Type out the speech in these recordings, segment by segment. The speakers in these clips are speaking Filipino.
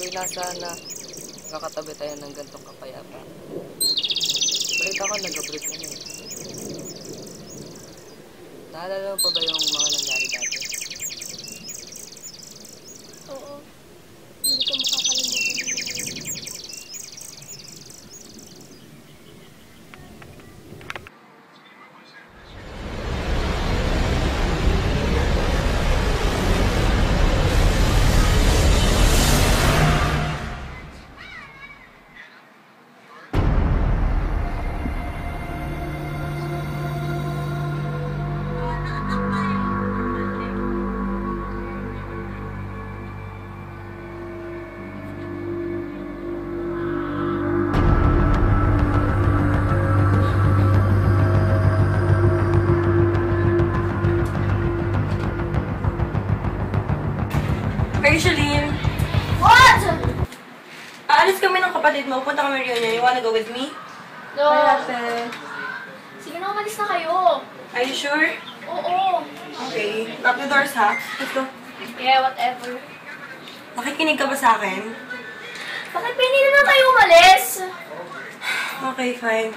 Okay na sana nakatabi tayo ng gantong kapayapa. Balita ko, nag-abroad ka na eh. Naalala mo pa ba yung mga nangyari dati? Oo. Hindi ko makakalimutan yung mga yun. Shalene. What? Aalis kami ng kapatid mo. Punta kami reunion. You wanna go with me? No. Hi, ate. Sige na, umalis na kayo. Are you sure? Oo. Okay. Lock the doors, ha? Let's go. Yeah, whatever. Nakikinig ka ba sa akin? Bakit pwede na lang kayo umalis? Okay, fine.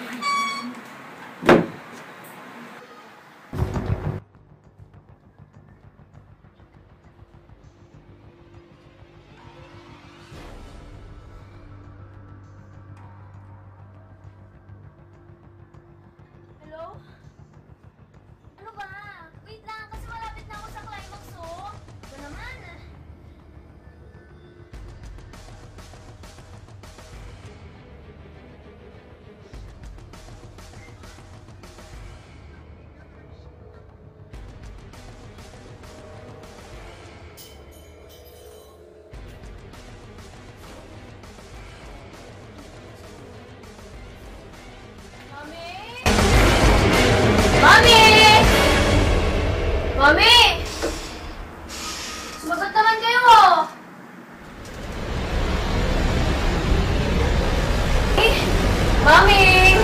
Hello? Ano ba? Wait lang, kasi malapit na ako sa climax, oh. Ito naman. Mami! Mami! Sumagot naman kayo! Mami! Mami?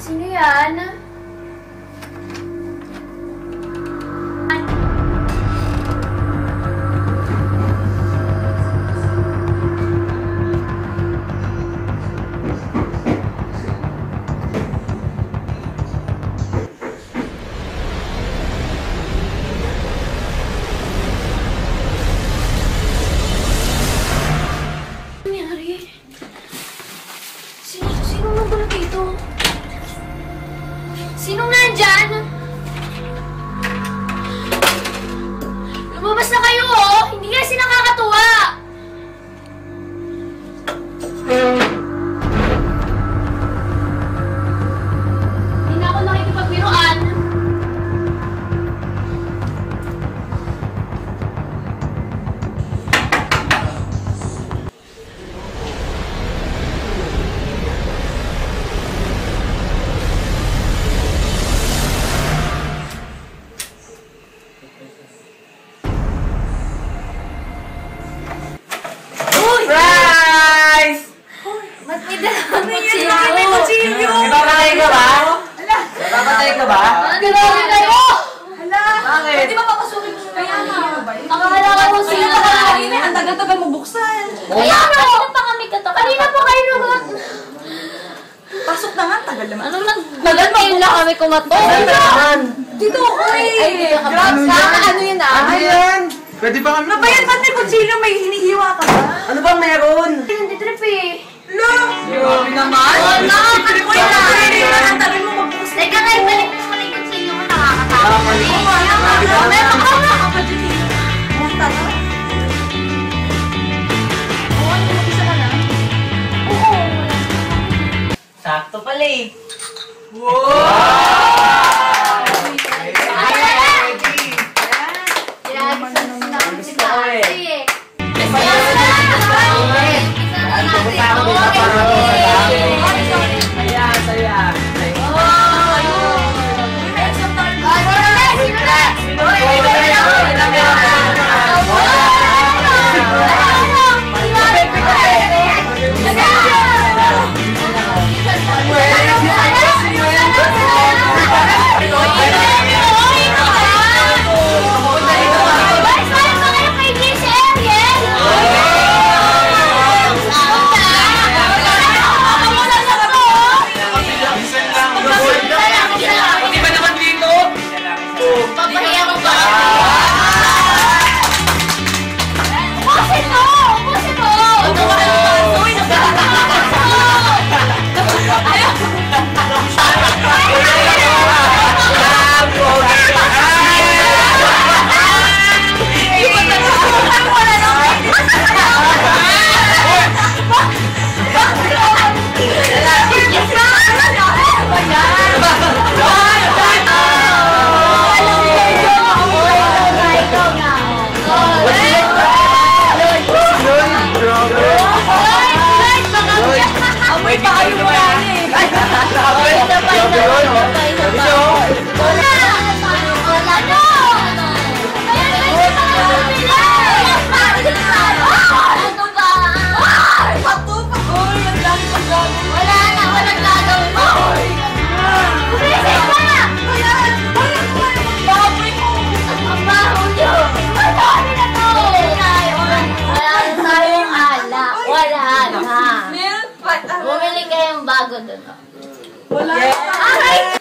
Sino yan? Sinong nagulo dito? Sinong nandyan? Lumabas na kayo, oh! Hindi kasi nakakatuwa! Hindi na ako nakikipagbiruan. Surprise! Ba't may dalawang kutsilyo? May kutsilyo! Napapatay ka ba? Hala! Napapatay ka ba? Grabe kayo! Hala! Bakit? Pwede ba papasukin mo kaya nga? Akala ka kung sino ka. Ang tagal-tagal mo buksan. Kaya nga, kanina pa kami katapat. Kanina pa kayo naman. Pasok na nga, tagal naman. Anong nagbagal ngayon lang kami kumato? Dito ako eh! Ay, dito ka ba? Ano yun ah? Ano yan? Pwede ba kami? Ano ba yan? Ba't may kutsilyo? May hinihiwa ka ba? Ano bang meron? Nanditrip eh. Lo! Grabe naman! Wala! Ano mo yan? Ang tagal mo magbukas. Teka nga, ibalik mo muna yung kutsilyo mo. Nakakatawa ka eh. Meron ka pa dyan eh. Bukas na. Oo, ano mo isa ka na? Oo. Sakto pala eh. Wow! Bumili kayong bago doon. Wala. Aray!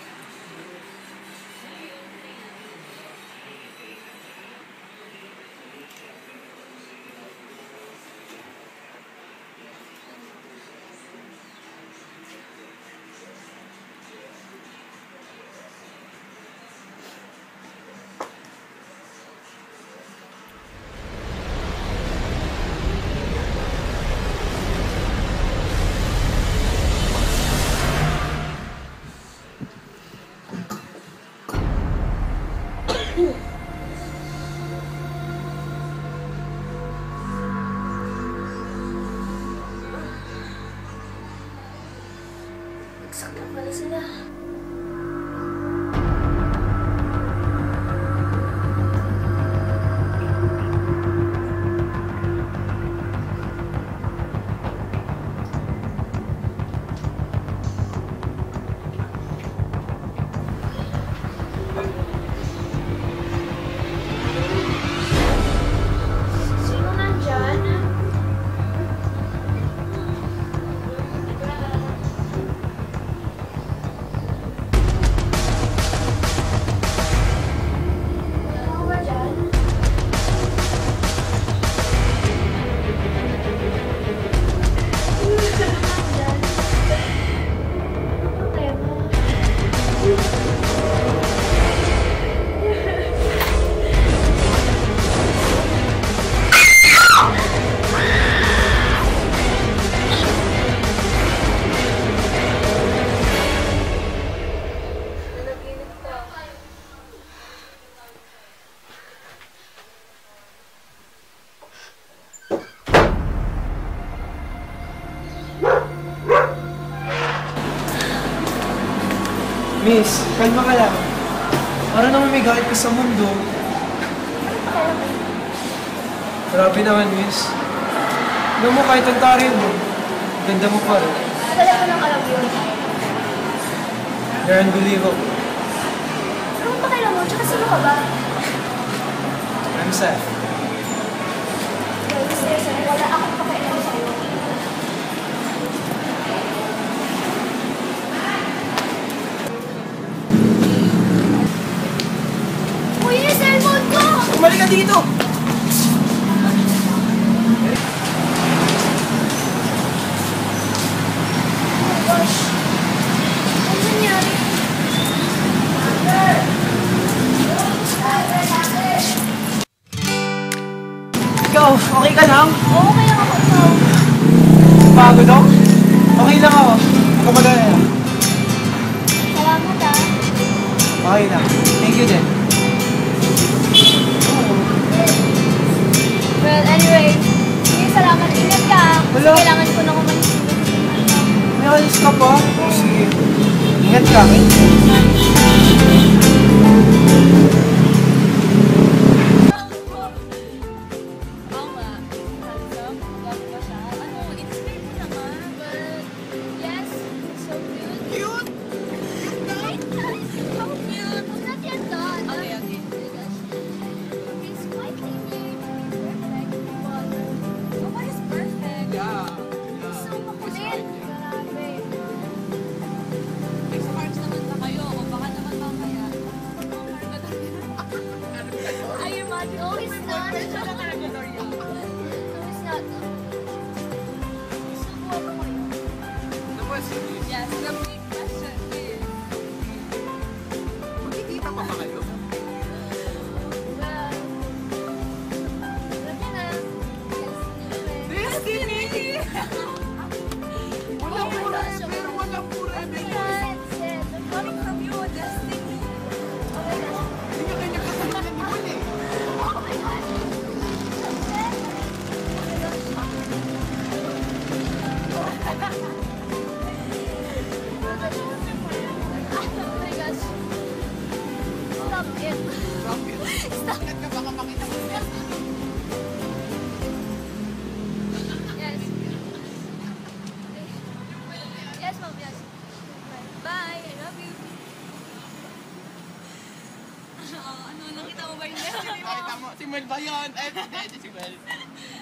Sakit pala sila. Sino nandyan? Miss, kalma ka lang. Para naman may galit ka sa mundo. Grabe naman, miss. Alam mo, kahit ang tarin mo, ganda mo pa rin. Wala ko ng alam yun. You're unbelievable. Ano pa kailan mo? Tsaka sino ka ba? I'm sad. Seryoso, wala akong pakailan sa'yo. Uy, yung cellphone ko! Umalik ka dito! Oh gosh. Ano nangyari? Ikaw, okay ka lang? Oo, kaya ako ikaw. Pagod ako? Okay lang ako. Huwag ka mag-alala. Salamat ah. Okay lang. Thank you din. Well, anyway. Sige, salamat. Ingat ka. Kasi Wala. kailangan ko na kumalis. May alis ka pa? Sige. Ingat ka. Yes, so cute. Cute? Right? How cute? I'm not yet done. Okay. He's quite perfect, but nobody is perfect. Yeah. So makulit. Grabe. Ex-marks naman na kayo, o baka naman mamaya. I imagine. No, he's not. No, he's not. Subuhan mo kayo. Yes, the big question is, Magkikita pa ba kayo? Well, alam niyo na. Destiny! Walang forever. Walang forever. I'm coming from you, Destiny. Oh my gosh. Hindi nyo kanya kasalanan ni Paul eh. Oh my gosh. Oh my gosh. it. Stop. Yes. Yes, mom, yes. Bye. I love you. Ano, nakita mo ba yung destiny mo? Nakita mo, si Mel ba yun? Hindi, si Mel.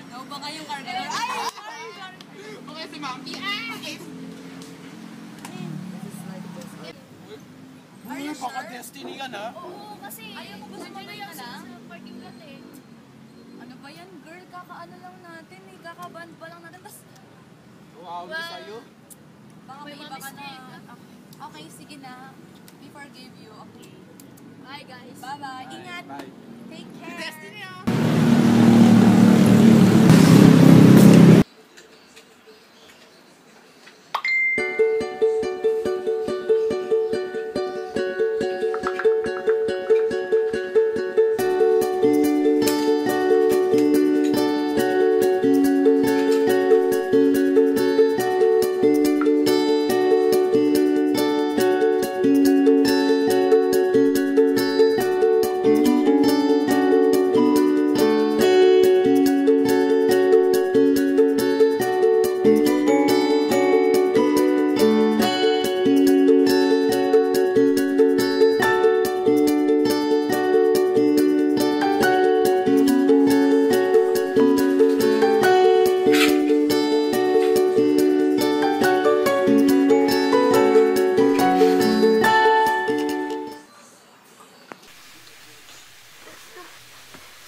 Ano ba kayong cargador? Ay! Okay, si Mami. Are you sure? Baka-destiny ka na. Oo, kasi Ayaw mo ba sumabay ka lang? sa parking lot eh. Ano ba yan, girl? Kakaano lang natin eh. Kakaband pa lang natin. Tapos, Wow, Well, sa'yo. baka may May iba ka na. mistake. Okay, sige na. We forgive you. Okay. Bye, guys. Bye-bye. Ingat. Bye. Take care. Destiny ah.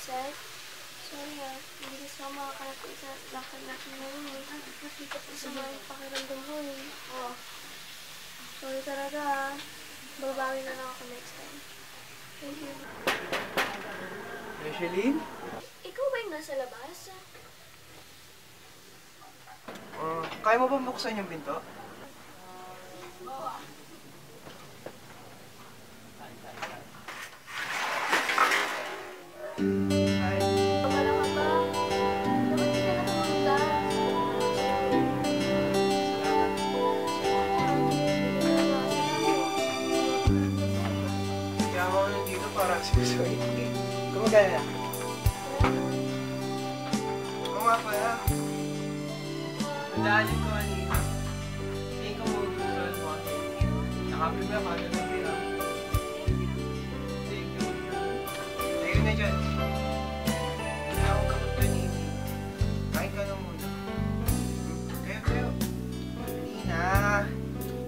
Sir, sorry hindi kasi ako makakarating sa lakad natin ngayon eh. Nakita ko sa mga pakiramdam mo eh. Oo. Sorry talaga babawi na lang ako next time. Thank you. Ashlyn? Ikaw ba yung nasa labas? Kaya mo bang buksan yung pinto? Hi. Wala ka ba? Bakit di ka na pumunta? Kaya ako nandito para sisuit. Kumagaya. Oo nga pala. Nadaanin ko kanina. Hindi ko mag-usual mo. Nakapila ka na ng pira. Thank you. Tayo na dyan. Kaya ako kapag kanina. Kain ka na muna. Kayo. Kanina.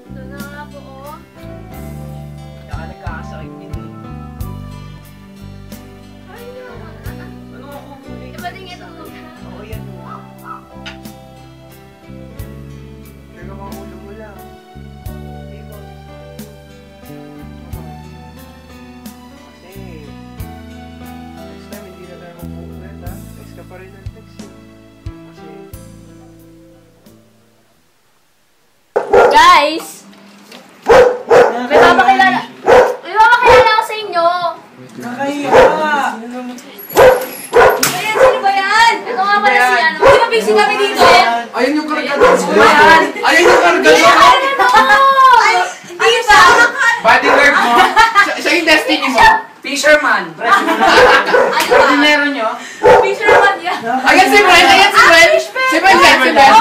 Ito na nga po, oh. Kaya ka nagkakasakit din eh. Ay, naman. Ano ako muli? Iba din ito muna. Oo yan mo. Pero ang ulo mo lang. Hindi ko. Kasi next time hindi na tayo mag-uulit ha. Text ka pa rin ng text eh. Kasi Guys! May papakilala ako sa inyo! nakahiya! Ayan, sino ba yan? Ito nga pala si ano. Di ba busy kami dito? Ayun yung kargador. Ayun yung kargador. Ay, hindi ba? Bodyguard mo. Siya yung destiny mo. Fisherman! Ano ba? Dinero nyo? Fisherman yan. Ayan si Mel. Ayan si Mel. Si Mel yan. Si Mel.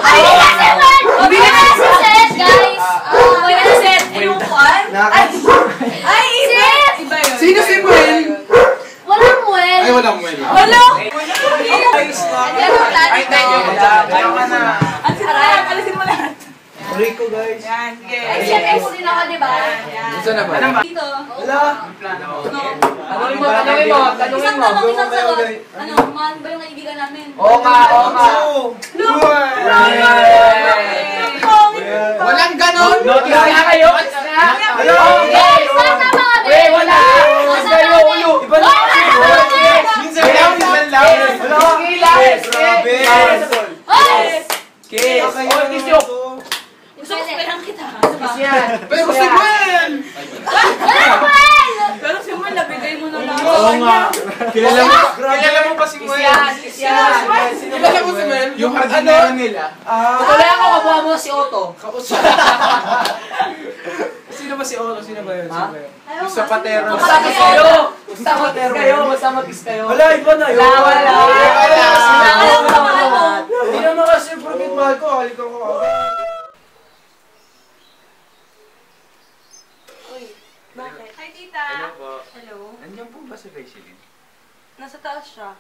Ay, hindi na si Juan! Hindi na si Seth, guys! Hindi na set. Yung kwan? Ay, Seth! iba yun. Sino si Mel? Walang well! Ay, walang Mel. Wala! Ay, thank you. Ayaw ka na. Alisin mo lahat. Huli ko guys. Ay, syempre ko din ako, di ba? Gusto na ba? Dito. Wala. Tanungin mo. Isang tanong, isang sagot. Ano, mahal ba yung kaibigan namin? Oo nga. Walang ganon. Kaya kayo? Hello? Yes! Sana mga din! Wala! Sana mga din! Iba na minsan lang. Hello? Grabe. Hoy! Kiss. Oh, kiss yun. Gusto ko sabihan kita. Ano ba? Pero si Mel. Walang well! Pero si Mel, nabigay mo na lang. Oo nga. Kilala mo ba si Mel? Kilala mo si Mel? Yung hardinero nila. Tuloy ako, kabuha mo si Otto. Sino ba si Oro? Sino ba yun? Ha? Sino ba yun? Ayaw Yung sapatero. Magkakis kayo! Basta mag-kiss kayo, basta mag-kiss kayo. Wala, iba na yun. Wala. Hindi naman kasi porkit mahal ko, halikan ko ako. Bakit? Hi, tita. Hello po. Hello? Nandiyan po ba si Rachelin? Nasa taas siya.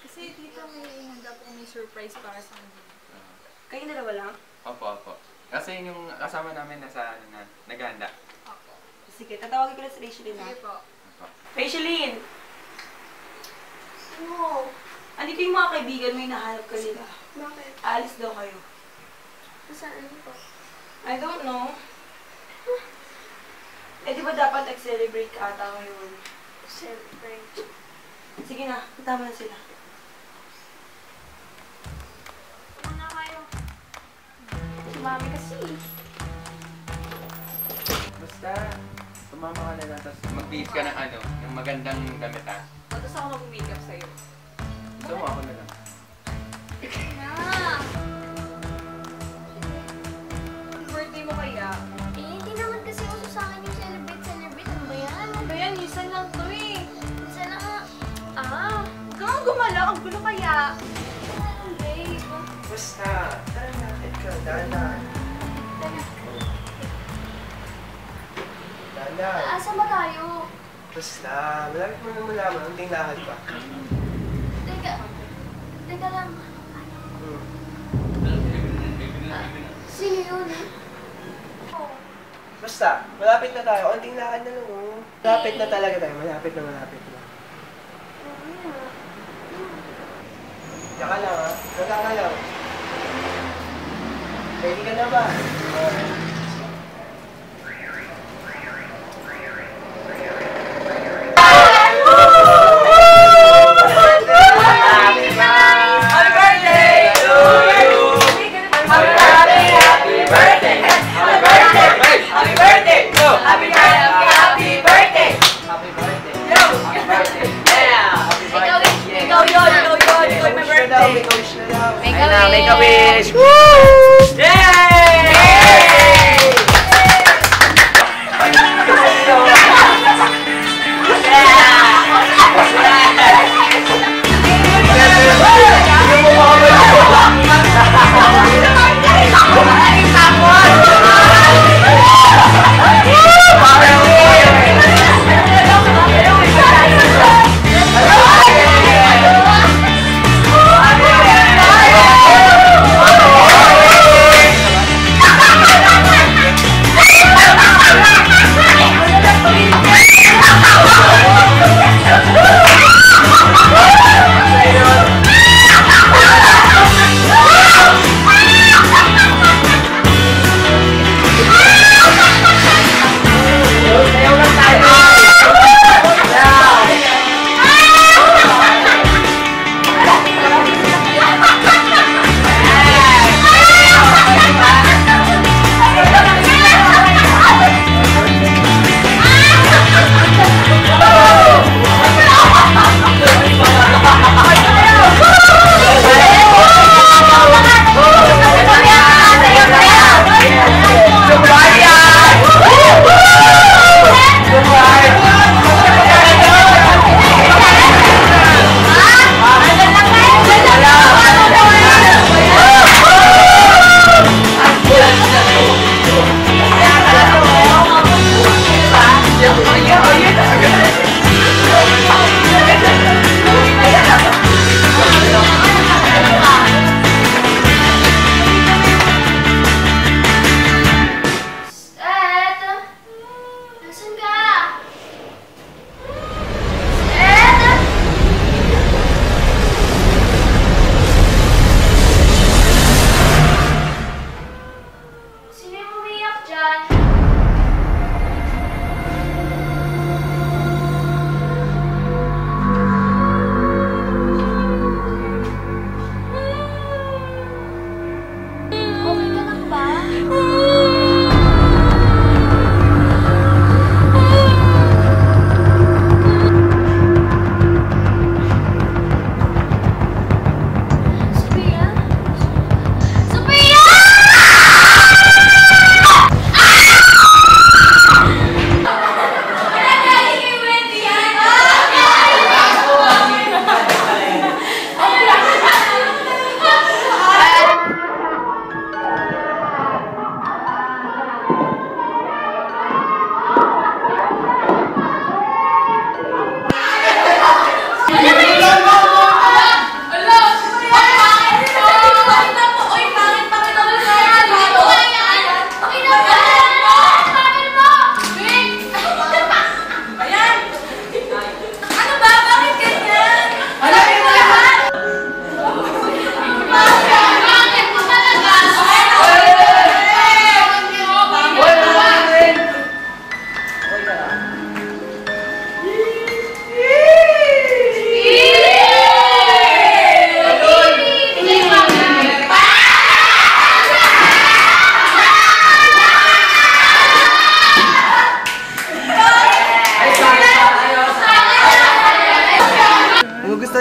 Kasi tita, may handa po may surprise para sa amin. Kayo dalawa lang? Opo. Kasi yung kasama namin nasa, naghahanda. Ako. Sige, tatawagin ko na si Rachelin na. Sige po. Opo. Rachelin! Wow. Andito yung mga kaibigan mo, hinahanap ka nila. Bakit? Alis daw kayo. Saan po? I don't know. Eh, di ba dapat nag-celebrate ka ata ngayon? Celebrate. Sige na, tama na sila. Muna kayo. Si mami kasi. Basta, tumama ka na lang, tapos mag-bihis ka ng ng magandang damit ha. Tapos ako mag-makeup sa'yo. Gusto mo ako na lang. Na. Birthday mo kaya? Eh, hindi naman kasi uso sa akin yung celebrate. Ano ba yan? Ano ba yan? Minsan lang to eh. Isa na nga. Huwag kang gumala. Ang gulo kaya. Babe. Basta, tara natin ka, dahan-dahan. Dahan-dahan. Asa ba tayo? Basta, malapit mo na malaman, ang tinglahad pa. Teka lang. Hmm. Sino yun? Basta, malapit na tayo. Konting lakad na lang, oh. Malapit na talaga tayo. Malapit na. Yaka lang, ha? Yaka ka lang. Ready ka na ba? Happy birthday to you! Happy birthday! Happy birthday! Happy birthday! Happy birthday! Happy birthday. Yo! Happy birthday. Ikaw yun! Ikaw my birthday! Make a wish na daw. Make a wish! Happy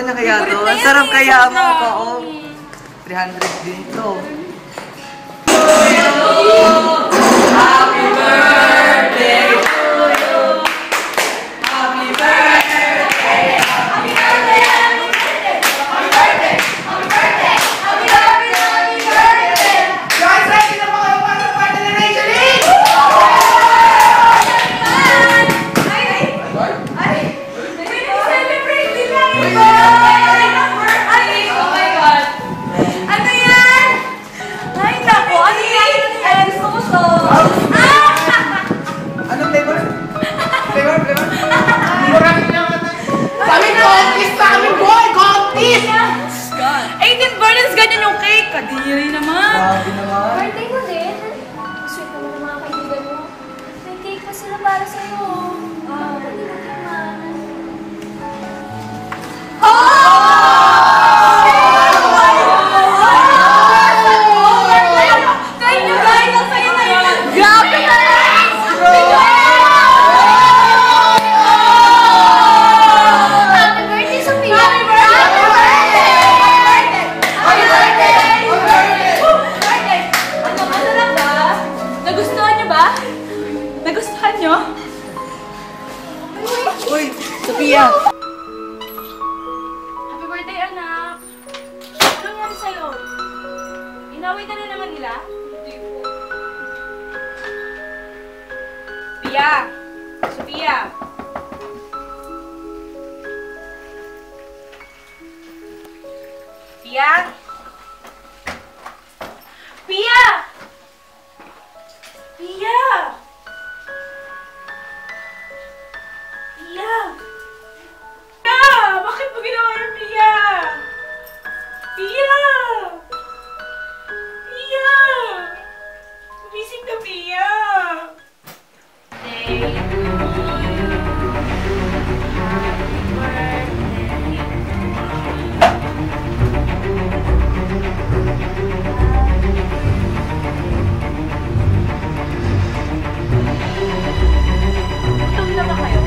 na kaya to? Ang sarap kaya mga kaong. 300 din to. Happy birthday to you. Happy birthday. Happy birthday. Happy birthday. Happy birthday. Happy birthday. Happy birthday. Guys, ready na ba kayo para sa party ni Rachel Lee? Celebrate nila! Ay, oh my God! Ano yan? Ay, naku! Ano yan? Ay, gusto ko to! Anong flavor? Flavor? Maraming naman. Sabi contest sa amin, boy! Contest! 18 burdens, ganyan yung cake! Kadiri naman! Grabe naman. Birthday mo din. Sweet naman ng mga kaibigan mo. May cake pa sila para sa'yo. Hindi mo tingnan. Happy birthday, Sophia! Happy birthday! Ano, masarap ba? Nagustuhan niyo ba? Nagustuhan niyo? Uy, Sophia! Happy birthday, anak! Ano nangyari sa'yo? Inaway ka na naman nila? Hindi po. Sophia! Sophia! Pia? Pia! Pia! Pia! Pia! Bakit mo ginawa yung Pia? Pia! Pia! Gumising ka, Pia! Day to you. Gutom na ba kayo?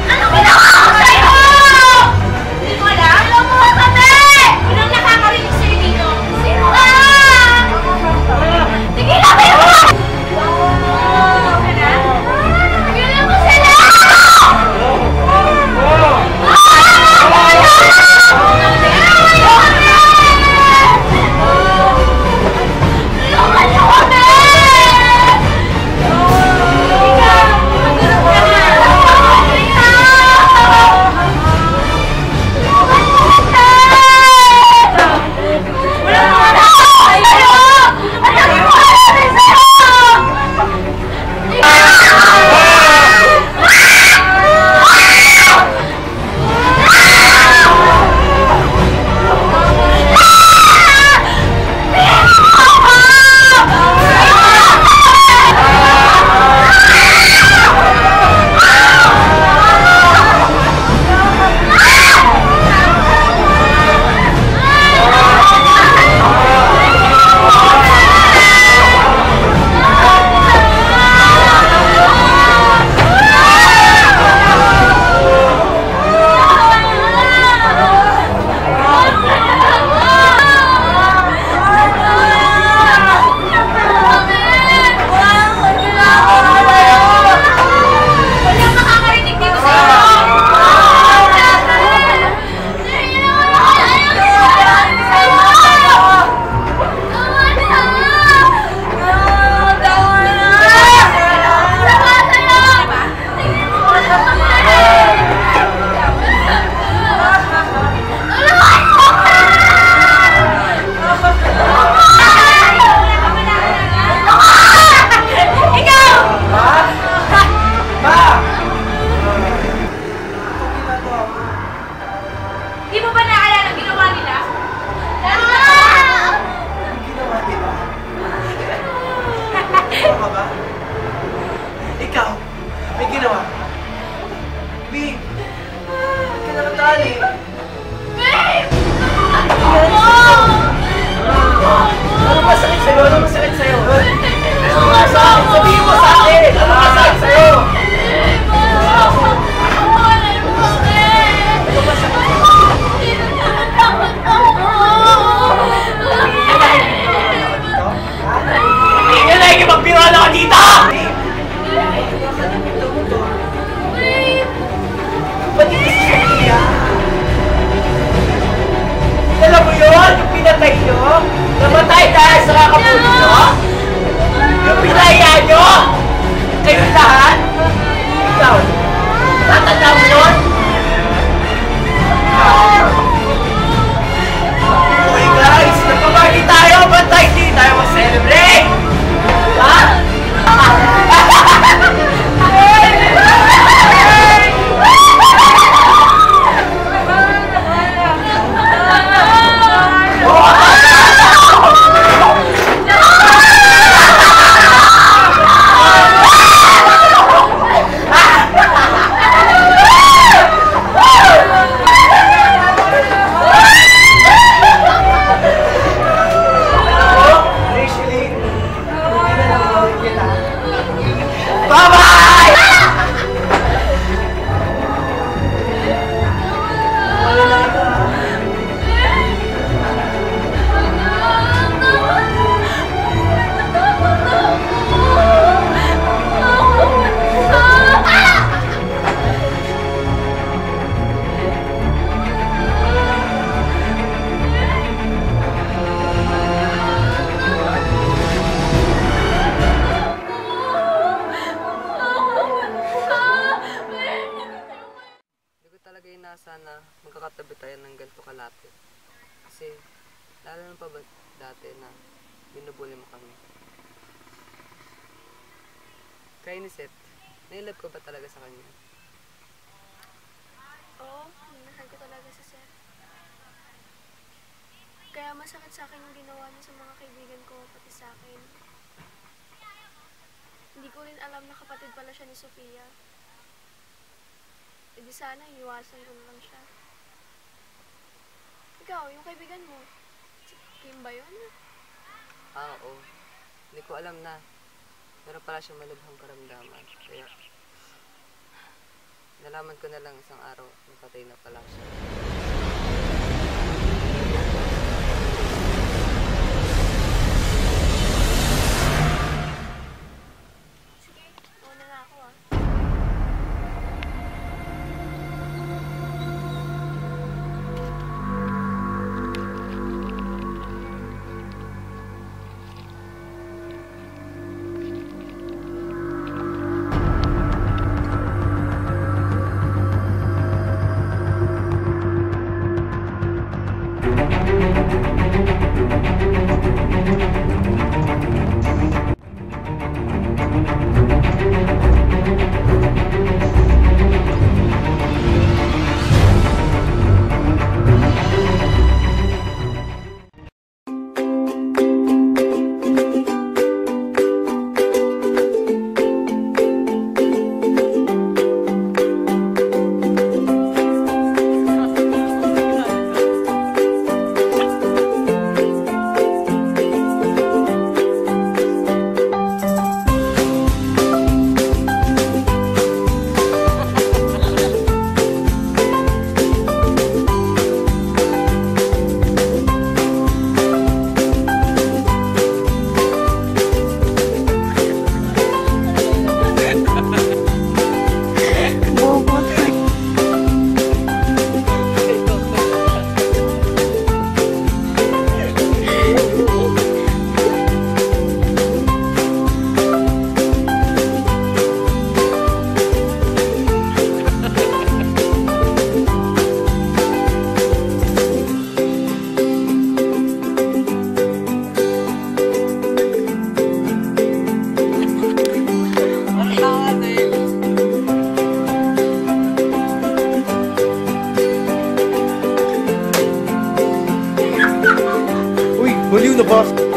Ano ginawa ko sa'yo? Hindi mo alam? Alam mo kami! Walang nakakarinig sa'yo dito. Sino ka? Tigilan mo yun! Tigilan mo sila! Tulungan niyo kami! Di mo ba naalala ang ginawa nila? Ginawa, di ba? Ginawa ka ba? Ikaw, may ginawa. Babe, ba't ka nakatali? Ano masakit sa'yo? Ano masakit sa'yo? Sabihin mo sa akin! Ano masakit sa'yo? Namatay dahil sa kakabuli nyo? Yung pinaya nyo? Kayo lahat? Ikaw, tatanda mo yun? Uy guys, nagpaparty tayo, bantay di tayo mag-celebrate! Ha? Sana magkakatabi tayo ng ganito kalapit. Kasi, lalo na pa ba dati na binubuli mo kami? Kaya ni Seth, nailab ko ba talaga sa kanya? Oo, minahal ko talaga si Seth. Kaya masakit sa akin yung ginawa niya sa mga kaibigan ko, pati sa akin. Hindi ko rin alam na kapatid pala siya ni Sofia. E di sana, iwasan ko na lang siya. Ikaw, yung kaibigan mo, si Kim ba yun? Oo. Hindi ko alam na. Meron pala siyang malubhang karamdaman. Kaya, nalaman ko na lang isang araw, napatay na pala siya. Sige, una na ako ah. Baliw na ba?